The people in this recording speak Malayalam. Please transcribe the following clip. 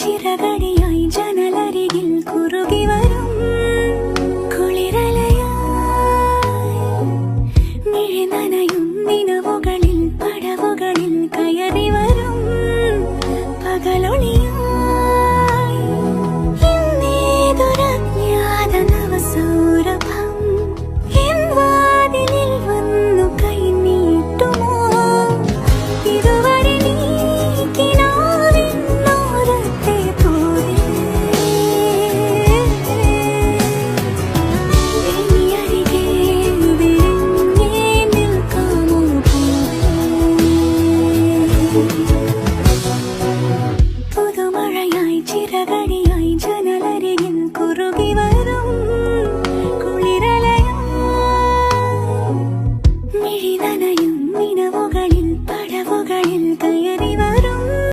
ചിറകടിയായി ജനലരികിൽ കുറുകി വരും കുളിരലയായി മിഴി നനയും നിലവുകളിൽ പടവുകളിൽ കയറി വരും പകലൊളി